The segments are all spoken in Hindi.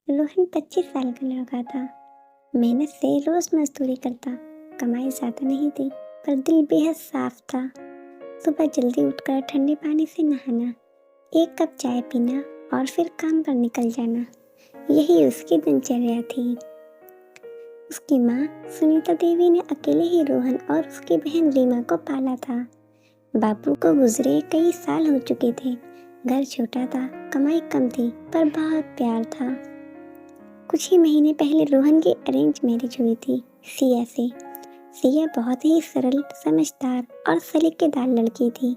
रोहन 25 साल का लड़का था। मेहनत से रोज मजदूरी करता। कमाई ज्यादा नहीं थी, पर दिल बेहद साफ था। सुबह जल्दी उठकर ठंडे पानी से नहाना, एक कप चाय पीना और फिर काम पर निकल जाना, यही उसकी दिनचर्या थी। उसकी माँ सुनीता देवी ने अकेले ही रोहन और उसकी बहन रीमा को पाला था। बापू को गुजरे कई साल हो चुके थे। घर छोटा था, कमाई कम थी, पर बहुत प्यार था। कुछ ही महीने पहले रोहन की अरेंज मैरिज हुई थी सिया से। सिया बहुत ही सरल, समझदार और सलीकेदार लड़की थी।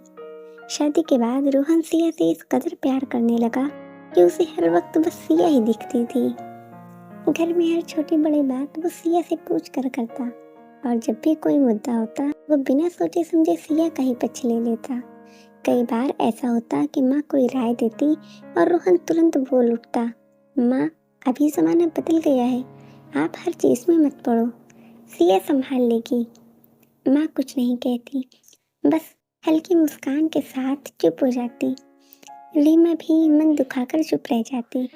शादी के बाद रोहन सिया से इस कदर प्यार करने लगा कि उसे हर वक्त बस सिया ही दिखती थी। घर में हर छोटी बड़ी बात वो सिया से पूछ कर करता, और जब भी कोई मुद्दा होता वो बिना सोचे समझे सिया का ही पक्ष ले लेता। कई बार ऐसा होता कि माँ कोई राय देती और रोहन तुरंत बोल उठता, माँ अभी ज़माना बदल गया है, आप हर चीज़ में मत पड़ो, सिया संभाल लेगी। माँ कुछ नहीं कहती, बस हल्की मुस्कान के साथ चुप हो जाती। रीमा भी मन दुखाकर चुप रह जाती।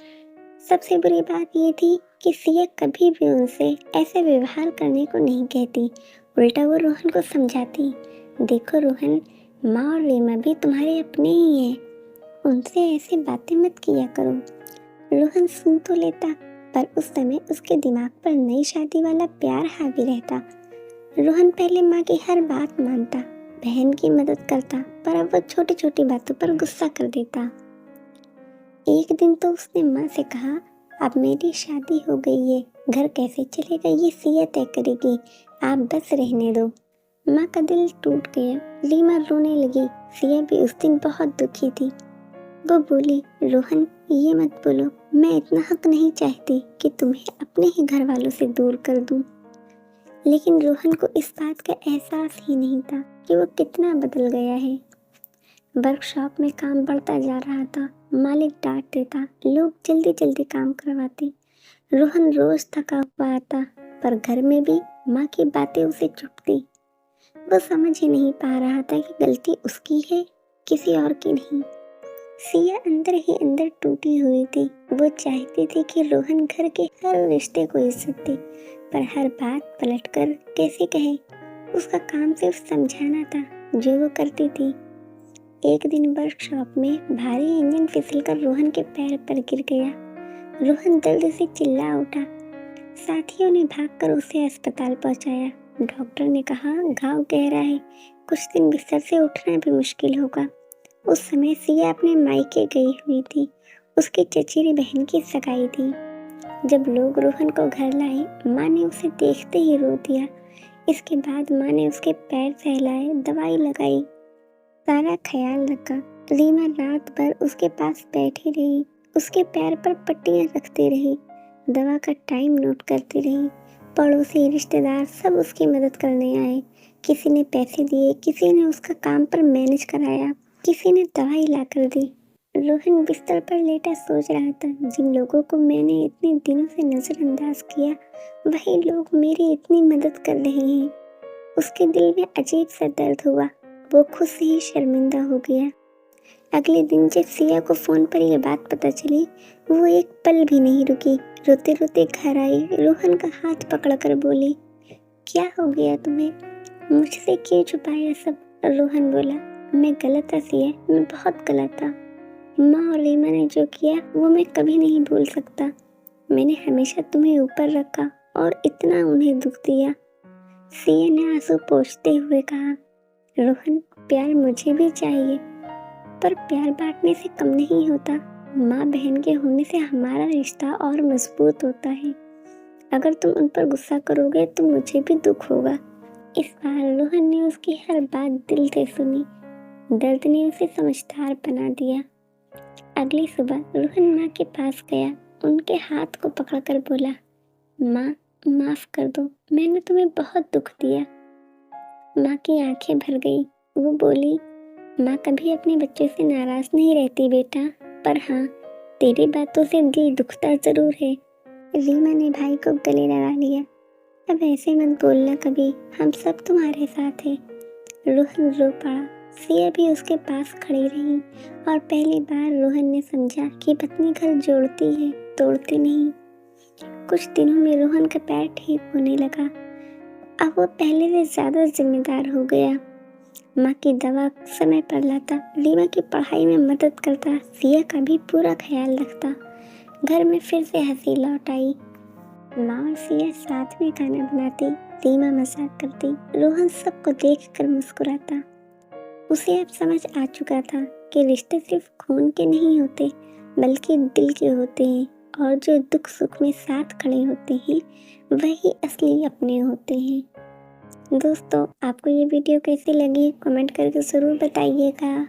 सबसे बुरी बात ये थी कि सिया कभी भी उनसे ऐसे व्यवहार करने को नहीं कहती। उल्टा वो रोहन को समझाती, देखो रोहन, माँ और रीमा भी तुम्हारे अपने ही हैं, उनसे ऐसे बातें मत किया करो। रोहन सुन तो लेता, पर उस समय उसके दिमाग पर नई शादी वाला प्यार हावी रहता। रोहन पहले माँ की हर बात मानता, बहन की मदद करता, पर अब वो छोटी छोटी बातों पर गुस्सा कर देता। एक दिन तो उसने माँ से कहा, अब मेरी शादी हो गई है, घर कैसे चलेगा ये सिया तय करेगी, आप बस रहने दो। माँ का दिल टूट गया। रीमा रोने लगी। सिया भी उस दिन बहुत दुखी थी। वो बोली, रोहन ये मत बोलो, मैं इतना हक नहीं चाहती कि तुम्हें अपने ही घर वालों से दूर कर दूं। लेकिन रोहन को इस बात का एहसास ही नहीं था कि वो कितना बदल गया है। वर्कशॉप में काम बढ़ता जा रहा था, मालिक डांट देता, लोग जल्दी जल्दी काम करवाते। रोहन रोज थका हुआ आता, पर घर में भी माँ की बातें उसे चुभती। वो समझ ही नहीं पा रहा था कि गलती उसकी है, किसी और की नहीं। सिया अंदर ही अंदर टूटी हुई थी। वो चाहती थी कि रोहन घर के हर रिश्ते को इज्जत दे, पर हर बात पलटकर कैसे कहे। उसका काम सिर्फ समझाना था, जो वो करती थी। एक दिन वर्कशॉप में भारी इंजन फिसलकर रोहन के पैर पर गिर गया। रोहन दर्द से चिल्ला उठा। साथियों ने भागकर उसे अस्पताल पहुंचाया। डॉक्टर ने कहा, घाव गहरा है, कुछ दिन बिस्तर से उठना भी मुश्किल होगा। उस समय सिया अपने मायके गई हुई थी। उसकी चचेरी बहन की सगाई थी। जब लोग रोहन को घर लाए, माँ ने उसे देखते ही रो दिया। इसके बाद माँ ने उसके पैर सहलाए, दवाई लगाई, सारा ख्याल रखा। रीमा रात भर उसके पास बैठी रही, उसके पैर पर पट्टियां रखती रही, दवा का टाइम नोट करती रही। पड़ोसी रिश्तेदार सब उसकी मदद करने आए। किसी ने पैसे दिए, किसी ने उसका काम पर मैनेज कराया, किसी ने दवाई ला कर दी। रोहन बिस्तर पर लेटा सोच रहा था, जिन लोगों को मैंने इतने दिनों से नजरअंदाज किया, वही लोग मेरी इतनी मदद कर रहे हैं। उसके दिल में अजीब सा दर्द हुआ। वो खुद से ही शर्मिंदा हो गया। अगले दिन जब सिया को फोन पर यह बात पता चली, वो एक पल भी नहीं रुकी। रोते रोते घर आई, रोहन का हाथ पकड़कर बोली, क्या हो गया तुम्हें, मुझसे क्यों छुपाया सब। रोहन बोला, मैं गलत था सिया, मैं बहुत गलत था। माँ और रीमा ने जो किया वो मैं कभी नहीं भूल सकता। मैंने हमेशा तुम्हें ऊपर रखा और इतना उन्हें दुख दिया। सिया ने आंसू पोंछते हुए कहा, रोहन प्यार मुझे भी चाहिए, पर प्यार बांटने से कम नहीं होता। माँ बहन के होने से हमारा रिश्ता और मजबूत होता है। अगर तुम उन पर गुस्सा करोगे तो मुझे भी दुख होगा। इस बार रोहन ने उसकी हर बात दिल से सुनी। दर्द ने उसे समझदार बना दिया। अगली सुबह रोहन माँ के पास गया, उनके हाथ को पकड़कर बोला, माँ माफ कर दो, मैंने तुम्हें बहुत दुख दिया। माँ की आंखें भर गई। वो बोली, माँ कभी अपने बच्चे से नाराज नहीं रहती बेटा, पर हाँ, तेरी बातों से दिल दुखता जरूर है। रीमा ने भाई को गले लगा लिया। अब ऐसे मत बोलना कभी, हम सब तुम्हारे साथ हैं। रोहन रो पड़ा। सिया भी उसके पास खड़ी रही, और पहली बार रोहन ने समझा कि पत्नी घर जोड़ती है, तोड़ती नहीं। कुछ दिनों में रोहन का पैर ठीक होने लगा। अब वो पहले से ज़्यादा जिम्मेदार हो गया। माँ की दवा समय पर लाता, रीमा की पढ़ाई में मदद करता, सिया का भी पूरा ख्याल रखता। घर में फिर से हंसी लौट आई। माँ और सिया साथ में खाना बनाती, रीमा मजाक करती, रोहन सबको देखकर मुस्कुराता। उसे अब समझ आ चुका था कि रिश्ते सिर्फ खून के नहीं होते बल्कि दिल के होते हैं, और जो दुख सुख में साथ खड़े होते हैं वही असली अपने होते हैं। दोस्तों, आपको ये वीडियो कैसी लगी कमेंट करके ज़रूर बताइएगा।